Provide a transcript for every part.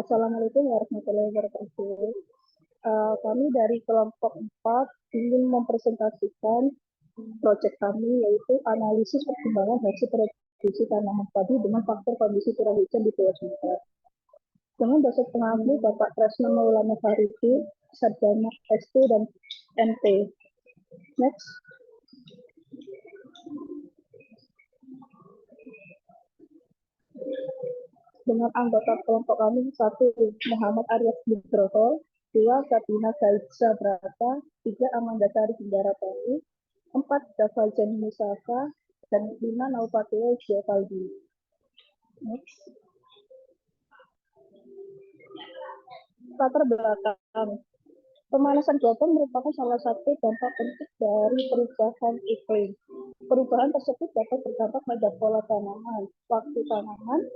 Assalamualaikum warahmatullahi wabarakatuh. Kami dari kelompok 4 ingin mempresentasikan proyek kami, yaitu analisis perkembangan hasil produksi tanaman padi dengan faktor kondisi curah hujan di Pulau Sumatera. Dengan dosen pengampu Bapak Tresno Maulana Faridi, Sarjana ST dan MT. Next. Dengan anggota kelompok kami, 1. Muhammad Aryas Nugroho, 2. Sabina Gaisa Brata, 3. Amanda Sari Hindaratani, 4. Jafal Jani Musafa, dan 5. Naufatila Giavaldi. Next. Latar belakang. Pemanasan global merupakan salah satu dampak penting dari perubahan iklim. Perubahan tersebut dapat berdampak pada pola tanaman, waktu tanaman,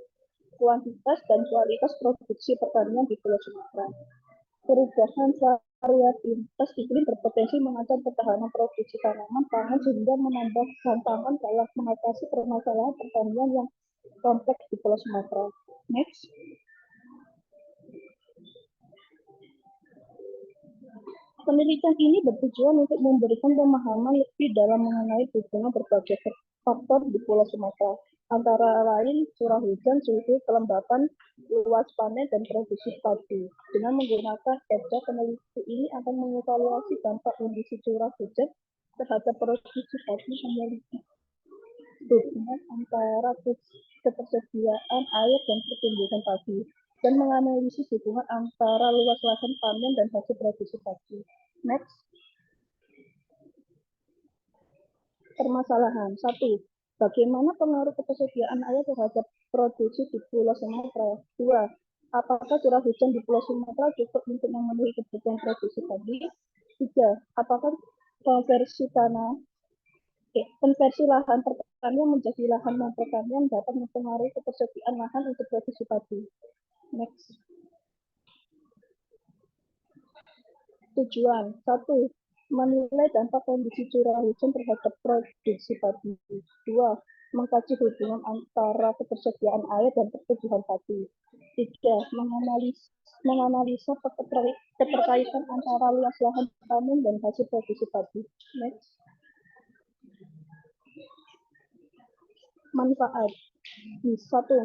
kuantitas dan kualitas produksi pertanian di Pulau Sumatera. Perubahan variabilitas iklim berpotensi mengancam ketahanan produksi tanaman pangan sehingga menambah tantangan dalam mengatasi permasalahan pertanian yang kompleks di Pulau Sumatera. Next. Penelitian ini bertujuan untuk memberikan pemahaman lebih dalam mengenai hubungan berbagai faktor di Pulau Sumatera, antara lain curah hujan, suhu, kelembapan, luas panen, dan produksi padi. Dengan menggunakan EDA, peneliti ini akan mengevaluasi dampak kondisi curah hujan terhadap produksi padi, memiliki hubungan antara ketersediaan air dan pertumbuhan padi, dan menganalisis hubungan antara luas lahan panen dan hasil produksi padi. Next. Permasalahan. 1. Bagaimana pengaruh ketersediaan air terhadap produksi di Pulau Sumatera? 2. Apakah curah hujan di Pulau Sumatera cukup untuk memenuhi kebutuhan produksi padi? 3. Apakah konversi lahan pertanian menjadi lahan non-pertanian dapat mempengaruhi ketersediaan lahan untuk produksi padi? Next. Tujuan. 1. Menilai dampak kondisi curah hujan terhadap produksi padi. 2. Mengkaji hubungan antara ketersediaan air dan pertumbuhan padi. 3. Menganalisa keterkaitan antara luas lahan panen dan hasil produksi padi. Next. Manfaat. 1.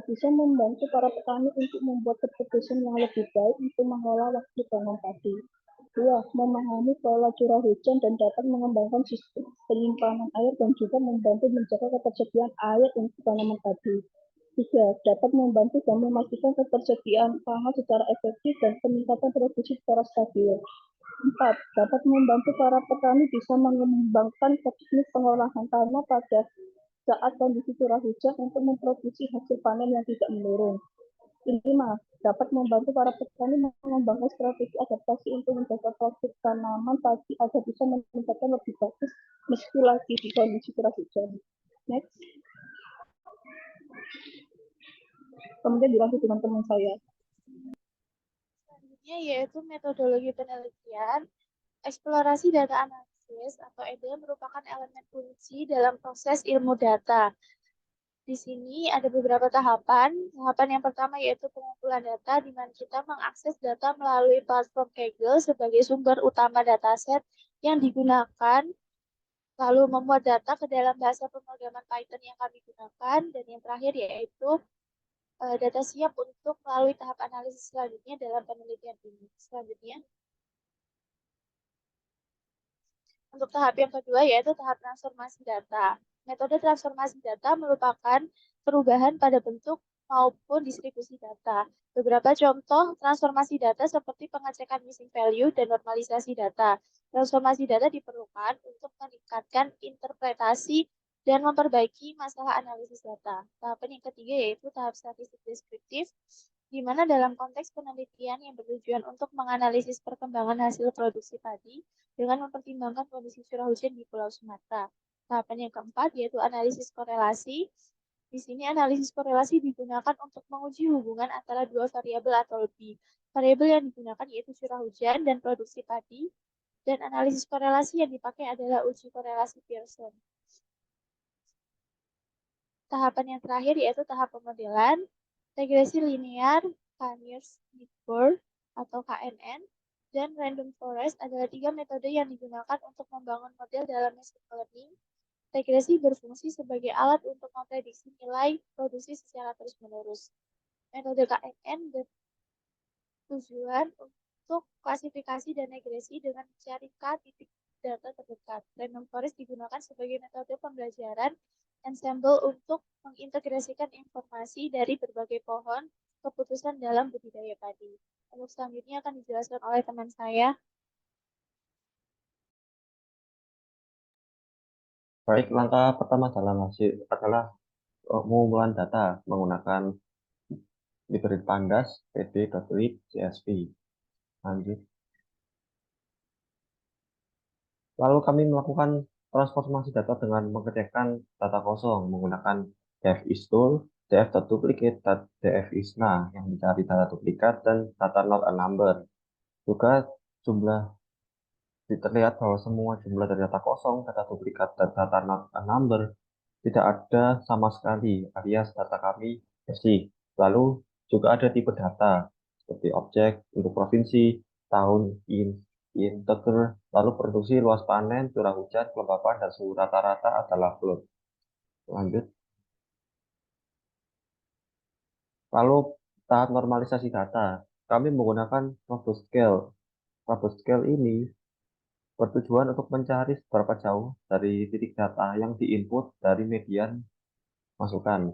Bisa membantu para petani untuk membuat keputusan yang lebih baik untuk mengelola waktu tanam padi. 2. Memahami pola curah hujan dan dapat mengembangkan sistem penyimpanan air dan juga membantu menjaga ketersediaan air untuk tanaman padi. 3. Dapat membantu dan memastikan ketersediaan pangan secara efektif dan peningkatan produksi secara stabil. 4. Dapat membantu para petani bisa mengembangkan teknik pengolahan tanah pada saat kondisi curah hujan untuk memproduksi hasil panen yang tidak menurun. 5. Dapat membantu para petani mengembangkan strategi adaptasi untuk menjaga produk tanaman padi agar bisa meningkatkan lebih bagus meski lagi di kondisi curah hujan. Next. Kemudian dilanjut dengan teman saya. Selanjutnya yaitu metodologi penelitian. Eksplorasi data analisis atau EDA merupakan elemen kunci dalam proses ilmu data. Di sini ada beberapa tahapan. Tahapan yang pertama yaitu pengumpulan data, di mana kita mengakses data melalui platform Kaggle sebagai sumber utama dataset yang digunakan, lalu memuat data ke dalam bahasa pemrograman Python yang kami gunakan, dan yang terakhir yaitu data siap untuk melalui tahap analisis selanjutnya dalam penelitian ini. Selanjutnya, untuk tahap yang kedua yaitu tahap transformasi data. Metode transformasi data merupakan perubahan pada bentuk maupun distribusi data. Beberapa contoh transformasi data seperti pengecekan missing value dan normalisasi data. Transformasi data diperlukan untuk meningkatkan interpretasi dan memperbaiki masalah analisis data. Tahapan yang ketiga yaitu tahap statistik deskriptif, di mana dalam konteks penelitian yang bertujuan untuk menganalisis perkembangan hasil produksi padi dengan mempertimbangkan kondisi curah hujan di Pulau Sumatera. Tahapan yang keempat yaitu analisis korelasi. Di sini analisis korelasi digunakan untuk menguji hubungan antara dua variabel atau lebih. Variabel yang digunakan yaitu curah hujan dan produksi padi, dan analisis korelasi yang dipakai adalah uji korelasi Pearson. Tahapan yang terakhir yaitu tahap pemodelan. Regresi linear Conyers Midford atau KNN, dan Random Forest adalah tiga metode yang digunakan untuk membangun model dalam machine learning. Regresi berfungsi sebagai alat untuk memprediksi nilai produksi secara terus-menerus. Metode KNN bertujuan untuk klasifikasi dan regresi dengan mencari K titik data terdekat. Random forest digunakan sebagai metode pembelajaran ensemble untuk mengintegrasikan informasi dari berbagai pohon keputusan dalam budidaya padi. Untuk selanjutnya akan dijelaskan oleh teman saya. Baik, langkah pertama dalam hasil adalah pengumpulan data menggunakan library pandas, pd.lib, csv. Lanjut. Lalu kami melakukan transformasi data dengan mengerjakan data kosong menggunakan df-istool, df.duplicate, dan df-isna yang mencari data duplikat dan data not a number. Juga jumlah terlihat bahwa semua jumlah dari data kosong, data duplikat, dan data not a number tidak ada sama sekali, alias data kami bersih. Lalu juga ada tipe data seperti objek untuk provinsi, tahun, integer, lalu produksi, luas panen, curah hujan, kelembapan, dan suhu rata-rata adalah float. Lanjut. Lalu tahap normalisasi data. Kami menggunakan RoboScale. RoboScale ini bertujuan untuk mencari seberapa jauh dari titik data yang diinput dari median masukan.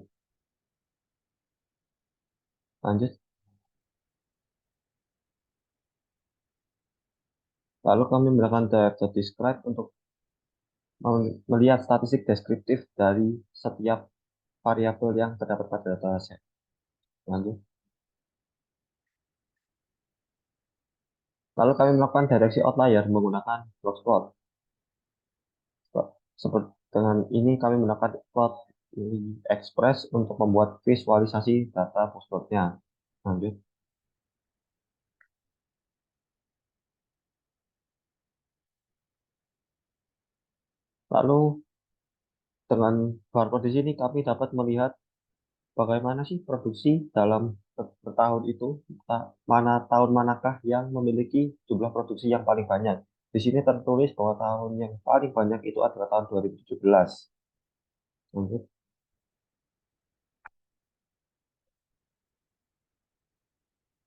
Lanjut. Lalu kami menggunakan df.describe untuk melihat statistik deskriptif dari setiap variabel yang terdapat pada dataset. Lanjut. Lalu kami melakukan direksi outlier menggunakan boxplot. Seperti dengan ini kami menggunakan plot express untuk membuat visualisasi data boxplotnya. Lanjut. Lalu dengan barcode di sini kami dapat melihat bagaimana sih produksi dalam tahun itu, mana tahun manakah yang memiliki jumlah produksi yang paling banyak. Di sini tertulis bahwa tahun yang paling banyak itu adalah tahun 2017. Lanjut.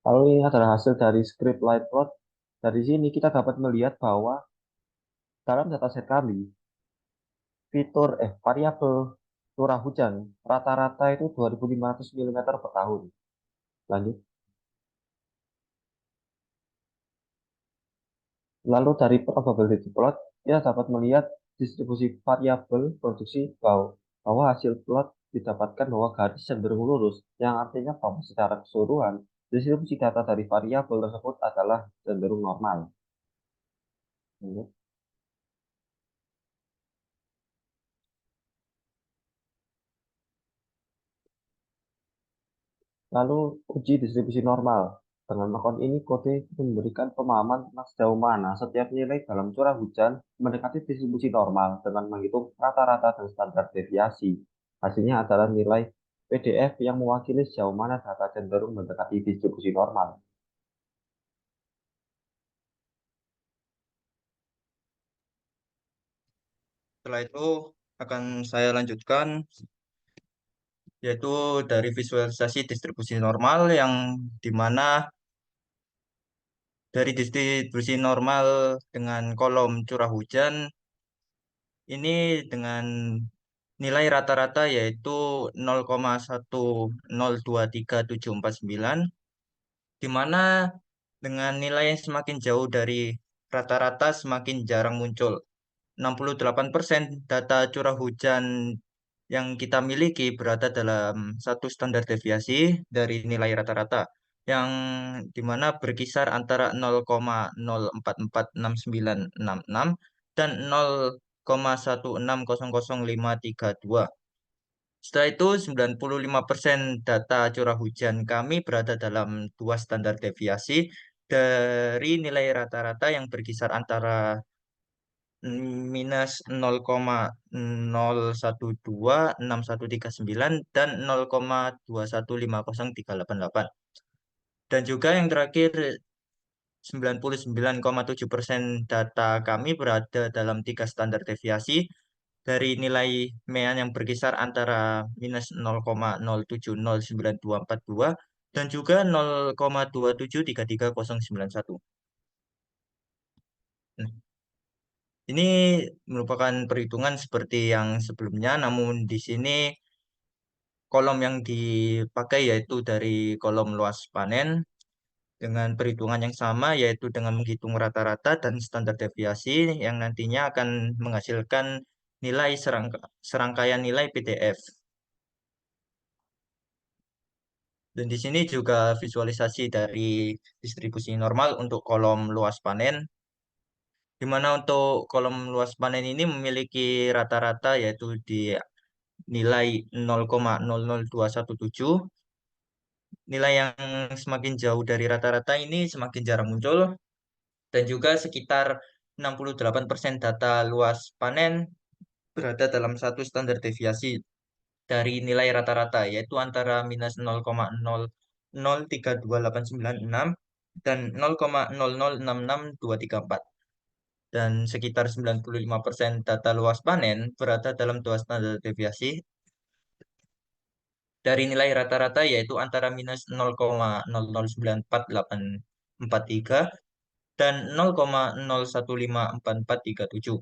Lalu ini adalah hasil dari script line plot. Dari sini kita dapat melihat bahwa dalam dataset kami, variabel curah hujan rata-rata itu 2.500 mm per tahun. Lanjut. Lalu dari probability plot, kita dapat melihat distribusi variabel produksi bahwa hasil plot didapatkan bahwa garis cenderung lurus, yang artinya bahwa secara keseluruhan, distribusi data dari variabel tersebut adalah cenderung normal. Lalu uji distribusi normal. Dengan melakukan ini, kode memberikan pemahaman tentang sejauh mana setiap nilai dalam curah hujan mendekati distribusi normal dengan menghitung rata-rata dan standar deviasi. Hasilnya adalah nilai PDF yang mewakili sejauh mana data cenderung mendekati distribusi normal. Setelah itu akan saya lanjutkan, yaitu dari visualisasi distribusi normal yang dimana dari distribusi normal dengan kolom curah hujan ini dengan nilai rata-rata yaitu 0,10234749, di mana dengan nilai yang semakin jauh dari rata-rata semakin jarang muncul. 68% data curah hujan yang kita miliki berada dalam satu standar deviasi dari nilai rata-rata, yang dimana berkisar antara 0,04469966 dan 0,1600532. Setelah itu, 95% data curah hujan kami berada dalam dua standar deviasi dari nilai rata-rata yang berkisar antara minus 0,01261139 dan 0,2150388. Dan juga yang terakhir, 99,7% data kami berada dalam 3 standar deviasi dari nilai MEAN yang berkisar antara minus 0,0709242 dan juga 0,2733091. Nah, ini merupakan perhitungan seperti yang sebelumnya, namun di sini kolom yang dipakai yaitu dari kolom luas panen dengan perhitungan yang sama, yaitu dengan menghitung rata-rata dan standar deviasi yang nantinya akan menghasilkan nilai serangkaian nilai PDF. Dan di sini juga visualisasi dari distribusi normal untuk kolom luas panen, di mana untuk kolom luas panen ini memiliki rata-rata yaitu di nilai 0,00217. Nilai yang semakin jauh dari rata-rata ini semakin jarang muncul, dan juga sekitar 68% data luas panen berada dalam satu standar deviasi dari nilai rata-rata, yaitu antara minus 0,00328966 dan 0,0066234. Dan sekitar 95% data luas panen berada dalam dua standar deviasi dari nilai rata-rata, yaitu antara minus 0,0094843 dan 0,015447.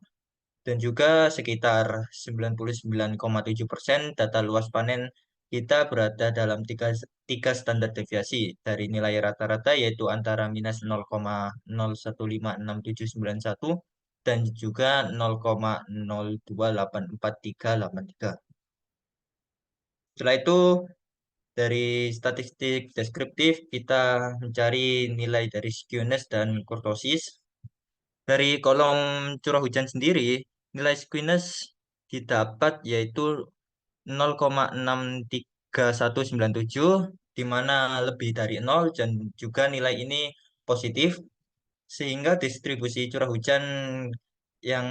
Dan juga sekitar 99,7% data luas panen kita berada dalam tiga standar deviasi dari nilai rata-rata, yaitu antara minus 0,01567791 dan juga 0,02843883. Setelah itu, dari statistik deskriptif kita mencari nilai dari skewness dan kurtosis. Dari kolom curah hujan sendiri, nilai skewness didapat yaitu 0,63197, di mana lebih dari 0 dan juga nilai ini positif, sehingga distribusi curah hujan yang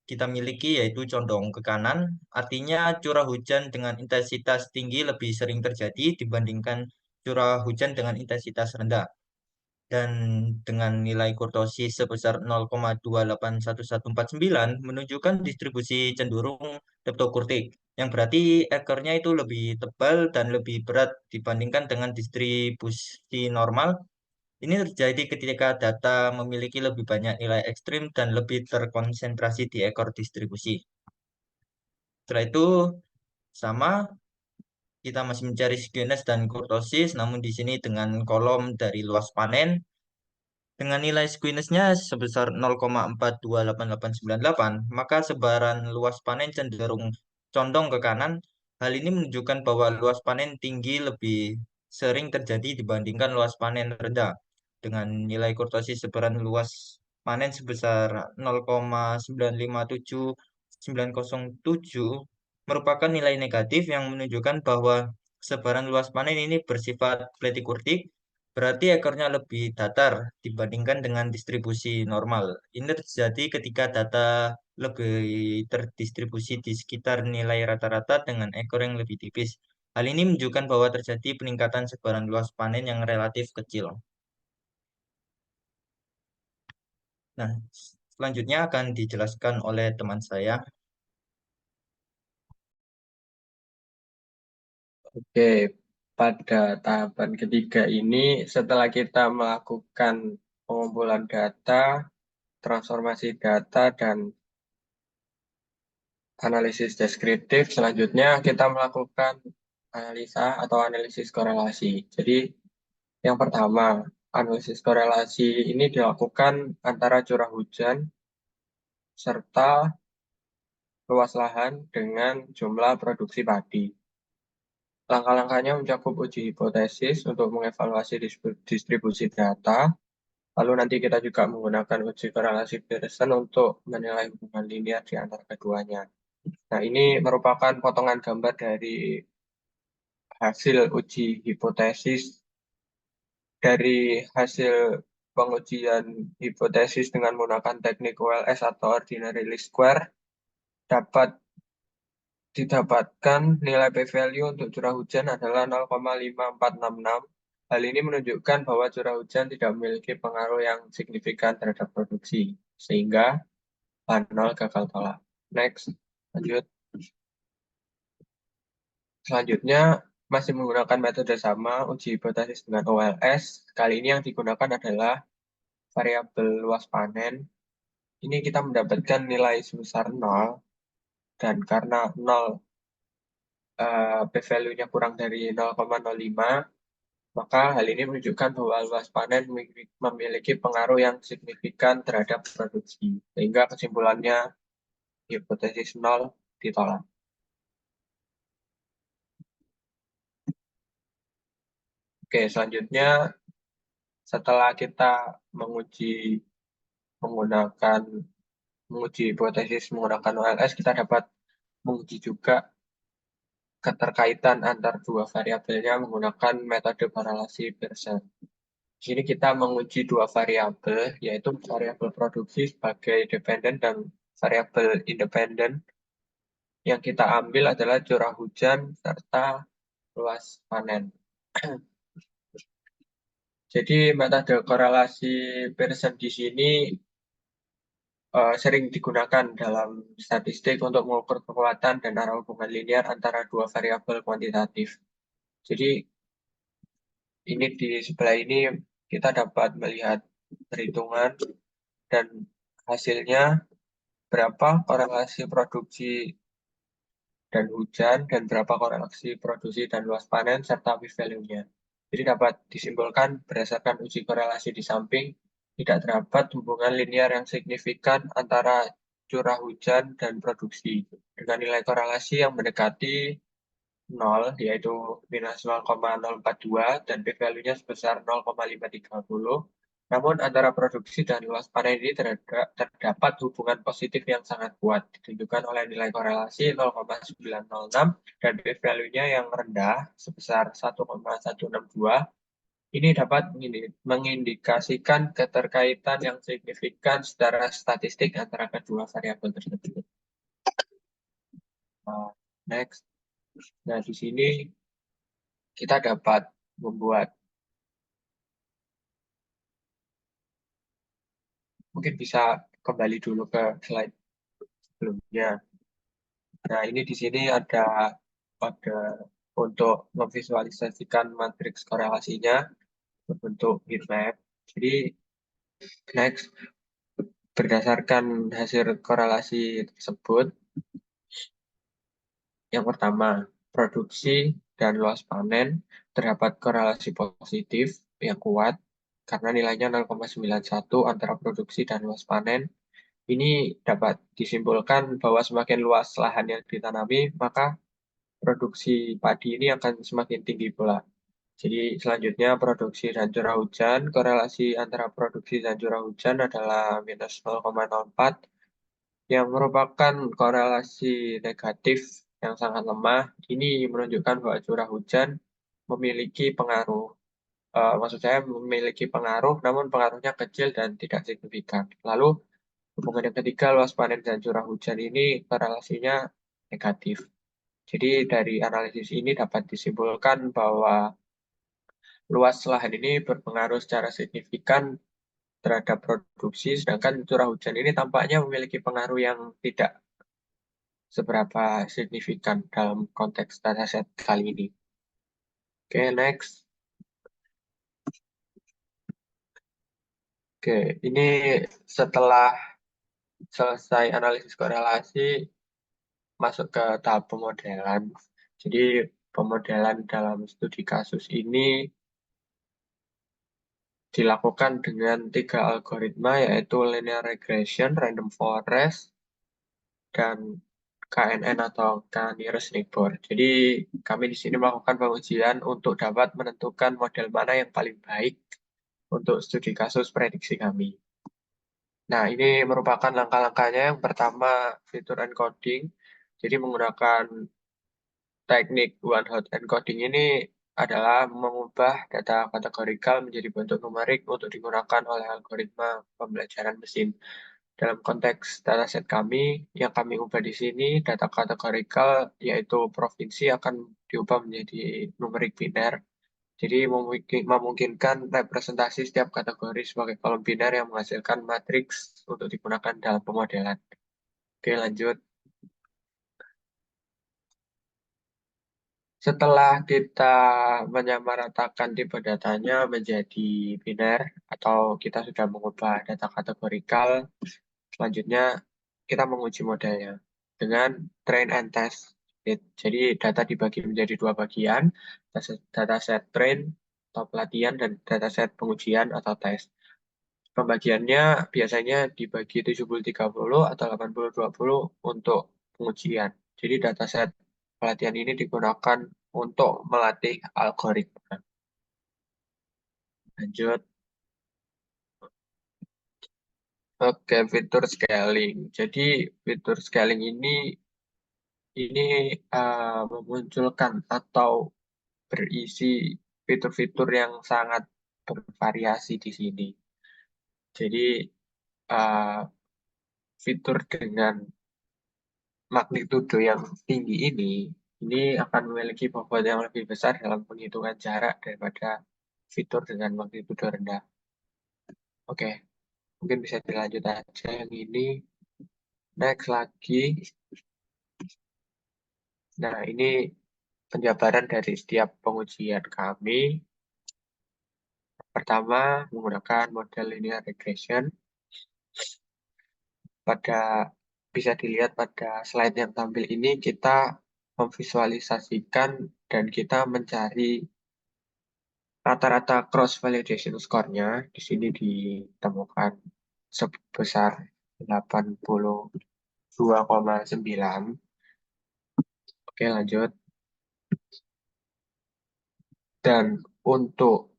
kita miliki yaitu condong ke kanan. Artinya curah hujan dengan intensitas tinggi lebih sering terjadi dibandingkan curah hujan dengan intensitas rendah. Dan dengan nilai kurtosis sebesar 0,281149 menunjukkan distribusi cenderung leptokurtik, yang berarti ekornya itu lebih tebal dan lebih berat dibandingkan dengan distribusi normal. Ini terjadi ketika data memiliki lebih banyak nilai ekstrim dan lebih terkonsentrasi di ekor distribusi. Setelah itu, sama, kita masih mencari skewness dan kurtosis, namun di sini dengan kolom dari luas panen, dengan nilai skewness-nya sebesar 0,428898, maka sebaran luas panen cenderung condong ke kanan. Hal ini menunjukkan bahwa luas panen tinggi lebih sering terjadi dibandingkan luas panen rendah. Dengan nilai kurtosis sebaran luas panen sebesar 0,957907 merupakan nilai negatif yang menunjukkan bahwa sebaran luas panen ini bersifat pletikurtik. Berarti ekornya lebih datar dibandingkan dengan distribusi normal. Ini terjadi ketika data lebih terdistribusi di sekitar nilai rata-rata dengan ekor yang lebih tipis. Hal ini menunjukkan bahwa terjadi peningkatan sebaran luas panen yang relatif kecil. Nah, selanjutnya akan dijelaskan oleh teman saya. Oke, pada tahapan ketiga ini, setelah kita melakukan pengumpulan data, transformasi data, dan analisis deskriptif, selanjutnya kita melakukan analisa atau analisis korelasi. Jadi, yang pertama, analisis korelasi ini dilakukan antara curah hujan serta luas lahan dengan jumlah produksi padi. Langkah-langkahnya mencakup uji hipotesis untuk mengevaluasi distribusi data, lalu nanti kita juga menggunakan uji korelasi Pearson untuk menilai hubungan linear di antara keduanya. Nah, ini merupakan potongan gambar dari hasil uji hipotesis. Dari hasil pengujian hipotesis dengan menggunakan teknik OLS atau ordinary least square, dapat didapatkan nilai p-value untuk curah hujan adalah 0,5466 Hal ini menunjukkan bahwa curah hujan tidak memiliki pengaruh yang signifikan terhadap produksi, sehingga H0 gagal tolak. Next, lanjut. Selanjutnya, masih menggunakan metode sama, uji hipotesis dengan OLS. Kali ini yang digunakan adalah variabel luas panen. Ini kita mendapatkan nilai sebesar 0, dan karena 0 p-value-nya kurang dari 0,05, maka hal ini menunjukkan bahwa luas panen memiliki pengaruh yang signifikan terhadap produksi, sehingga kesimpulannya hipotesis 0 ditolak. Oke, selanjutnya setelah kita menguji hipotesis menggunakan OLS, kita dapat menguji juga keterkaitan antar dua variabelnya menggunakan metode korelasi Pearson. Di sini kita menguji dua variabel, yaitu variabel produksi sebagai dependen dan variabel independen. Yang kita ambil adalah curah hujan serta luas panen. Jadi metode korelasi Pearson di sini sering digunakan dalam statistik untuk mengukur kekuatan dan arah hubungan linear antara dua variabel kuantitatif. Jadi ini di sebelah ini kita dapat melihat perhitungan dan hasilnya berapa korelasi produksi dan hujan dan berapa korelasi produksi dan luas panen serta p-value-nya. Jadi dapat disimpulkan berdasarkan uji korelasi di samping tidak terdapat hubungan linear yang signifikan antara curah hujan dan produksi dengan nilai korelasi yang mendekati 0, yaitu minus 0,042 dan p-value-nya sebesar 0,530. Namun antara produksi dan luas panen ini terdapat hubungan positif yang sangat kuat, ditunjukkan oleh nilai korelasi 0,906 dan p-value-nya yang rendah sebesar 1,162. Ini dapat mengindikasikan keterkaitan yang signifikan secara statistik antara kedua variabel tersebut. Next. Nah, di sini kita dapat membuat, mungkin bisa kembali dulu ke slide sebelumnya. Nah, ini di sini ada untuk memvisualisasikan matriks korelasinya berbentuk heat map. Jadi, next, berdasarkan hasil korelasi tersebut, yang pertama, produksi dan luas panen terdapat korelasi positif yang kuat karena nilainya 0,91 antara produksi dan luas panen. Ini dapat disimpulkan bahwa semakin luas lahan yang ditanami, maka produksi padi ini akan semakin tinggi pula. Jadi selanjutnya produksi dan curah hujan, korelasi antara produksi dan curah hujan adalah minus 0,04, yang merupakan korelasi negatif yang sangat lemah. Ini menunjukkan bahwa curah hujan memiliki pengaruh. Maksud saya memiliki pengaruh, namun pengaruhnya kecil dan tidak signifikan. Lalu hubungan yang ketiga, luas panen dan curah hujan ini korelasinya negatif. Jadi dari analisis ini dapat disimpulkan bahwa luas lahan ini berpengaruh secara signifikan terhadap produksi, sedangkan curah hujan ini tampaknya memiliki pengaruh yang tidak seberapa signifikan dalam konteks dataset kali ini. Oke, next. Oke, ini setelah selesai analisis korelasi, masuk ke tahap pemodelan. Jadi pemodelan dalam studi kasus ini dilakukan dengan 3 algoritma, yaitu linear regression, random forest, dan KNN atau K-nearest neighbor. Jadi kami di sini melakukan pengujian untuk dapat menentukan model mana yang paling baik untuk studi kasus prediksi kami. Nah, ini merupakan langkah-langkahnya. Yang pertama, fitur encoding. Jadi menggunakan teknik one-hot encoding ini adalah mengubah data kategorikal menjadi bentuk numerik untuk digunakan oleh algoritma pembelajaran mesin. Dalam konteks dataset kami, yang kami ubah di sini, data kategorikal yaitu provinsi akan diubah menjadi numerik biner. Jadi memungkinkan representasi setiap kategori sebagai kolom biner yang menghasilkan matriks untuk digunakan dalam pemodelan. Oke, lanjut. Setelah kita menyamaratakan tipe datanya menjadi biner atau kita sudah mengubah data kategorikal, selanjutnya kita menguji modelnya dengan train and test. Jadi data dibagi menjadi dua bagian, dataset train atau pelatihan dan dataset pengujian atau tes. Pembagiannya biasanya dibagi 70-30 atau 80-20 untuk pengujian. Jadi dataset pelatihan ini digunakan untuk melatih algoritma. Lanjut. Oke, fitur scaling. Jadi fitur scaling ini memunculkan atau berisi fitur-fitur yang sangat bervariasi di sini. Jadi uh, fitur dengan magnitudo yang tinggi ini akan memiliki bobot yang lebih besar dalam penghitungan jarak daripada fitur dengan magnitudo rendah. Oke, mungkin bisa dilanjut aja yang ini. Next lagi. Nah, ini penjabaran dari setiap pengujian kami. Pertama, menggunakan model linear regression. Bisa dilihat pada slide yang tampil ini, kita memvisualisasikan dan kita mencari rata-rata cross validation score-nya. Di sini ditemukan sebesar 82,9. Oke, lanjut. Dan untuk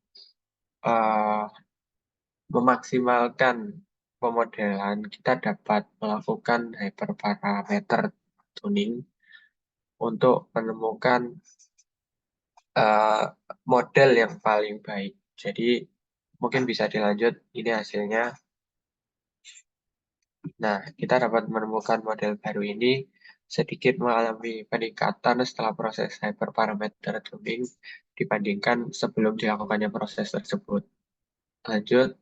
memaksimalkan pemodelan, kita dapat melakukan hyperparameter tuning untuk menemukan model yang paling baik. Jadi mungkin bisa dilanjut, ini hasilnya. Nah, kita dapat menemukan model baru ini sedikit mengalami peningkatan setelah proses hyperparameter tuning dibandingkan sebelum dilakukannya proses tersebut. Lanjut.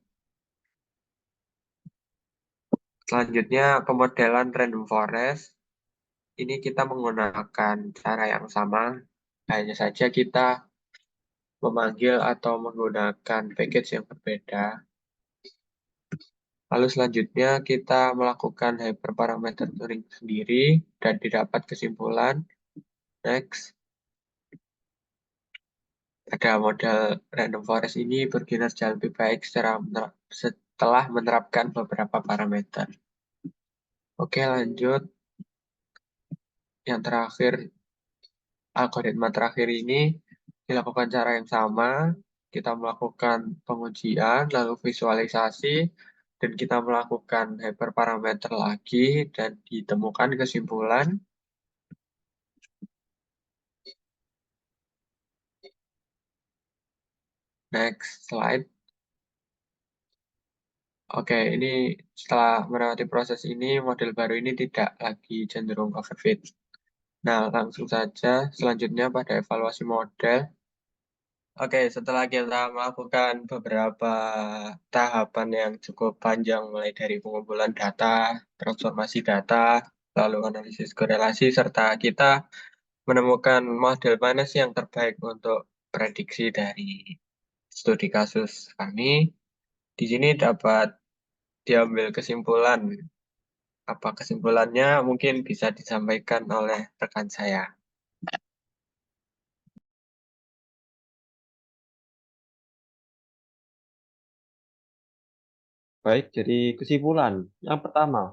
Selanjutnya, pemodelan random forest. Ini kita menggunakan cara yang sama, hanya saja kita memanggil atau menggunakan package yang berbeda. Lalu selanjutnya kita melakukan hyperparameter tuning sendiri dan didapat kesimpulan. Next. Pada model random forest ini berkinerja lebih baik setelah menerapkan beberapa parameter. Oke, lanjut. Yang terakhir, algoritma terakhir ini dilakukan cara yang sama. Kita melakukan pengujian, lalu visualisasi, dan kita melakukan hyperparameter lagi, dan ditemukan kesimpulan. Next slide. Oke, ini setelah melewati proses ini, model baru ini tidak lagi cenderung overfit. Nah, langsung saja selanjutnya pada evaluasi model. Oke, setelah kita melakukan beberapa tahapan yang cukup panjang, mulai dari pengumpulan data, transformasi data, lalu analisis korelasi, serta kita menemukan model mana sih yang terbaik untuk prediksi dari studi kasus kami. Di sini dapat diambil kesimpulan. Apa kesimpulannya mungkin bisa disampaikan oleh rekan saya. Baik, jadi kesimpulan. Yang pertama,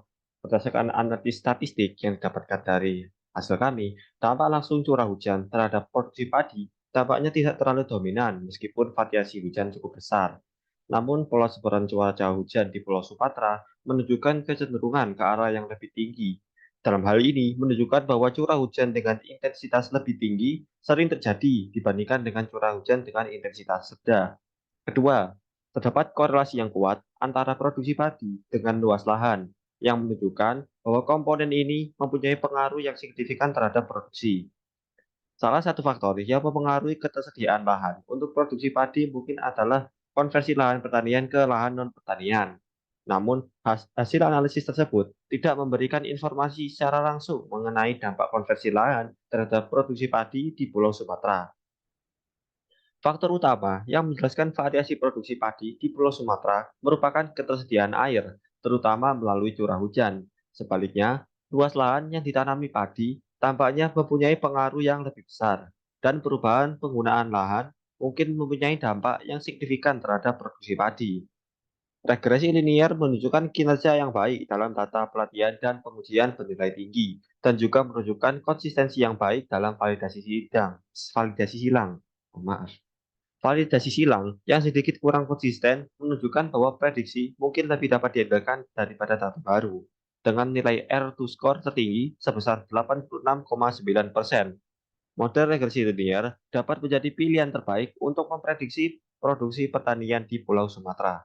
berdasarkan analisis statistik yang didapatkan dari hasil kami, dampak langsung curah hujan terhadap produksi padi dampaknya tidak terlalu dominan meskipun variasi hujan cukup besar. Namun, pola sebaran cuaca hujan di Pulau Sumatera menunjukkan kecenderungan ke arah yang lebih tinggi. Dalam hal ini, menunjukkan bahwa curah hujan dengan intensitas lebih tinggi sering terjadi dibandingkan dengan curah hujan dengan intensitas sedang. Kedua, terdapat korelasi yang kuat antara produksi padi dengan luas lahan, yang menunjukkan bahwa komponen ini mempunyai pengaruh yang signifikan terhadap produksi. Salah satu faktor yang mempengaruhi ketersediaan lahan untuk produksi padi mungkin adalah konversi lahan pertanian ke lahan non-pertanian. Namun, hasil analisis tersebut tidak memberikan informasi secara langsung mengenai dampak konversi lahan terhadap produksi padi di Pulau Sumatera. Faktor utama yang menjelaskan variasi produksi padi di Pulau Sumatera merupakan ketersediaan air, terutama melalui curah hujan. Sebaliknya, luas lahan yang ditanami padi tampaknya mempunyai pengaruh yang lebih besar, dan perubahan penggunaan lahan mungkin mempunyai dampak yang signifikan terhadap produksi padi. Regresi linier menunjukkan kinerja yang baik dalam data pelatihan dan pengujian bernilai tinggi, dan juga menunjukkan konsistensi yang baik dalam validasi silang. Maaf. Validasi silang yang sedikit kurang konsisten menunjukkan bahwa prediksi mungkin lebih dapat diandalkan daripada data baru, dengan nilai R2 score tertinggi sebesar 86,9%. Model regresi linear dapat menjadi pilihan terbaik untuk memprediksi produksi pertanian di Pulau Sumatera.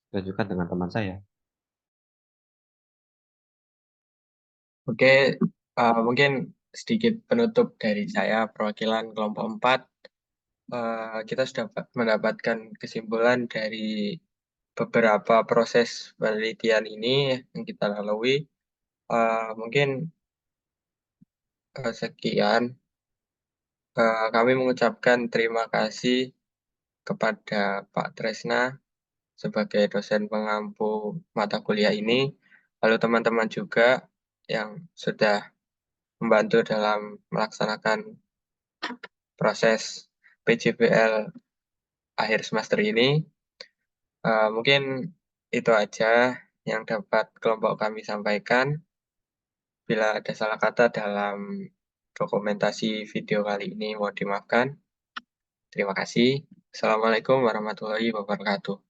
Lanjutkan dengan teman saya. Oke, mungkin sedikit penutup dari saya, perwakilan kelompok 4. Kita sudah mendapatkan kesimpulan dari beberapa proses penelitian ini yang kita lalui. Mungkin sekian. Kami mengucapkan terima kasih kepada Pak Tresna sebagai dosen pengampu mata kuliah ini, lalu teman-teman juga yang sudah membantu dalam melaksanakan proses PJBL akhir semester ini. Mungkin itu aja yang dapat kelompok kami sampaikan. Bila ada salah kata dalam dokumentasi video kali ini, mohon dimaafkan. Terima kasih. Assalamualaikum warahmatullahi wabarakatuh.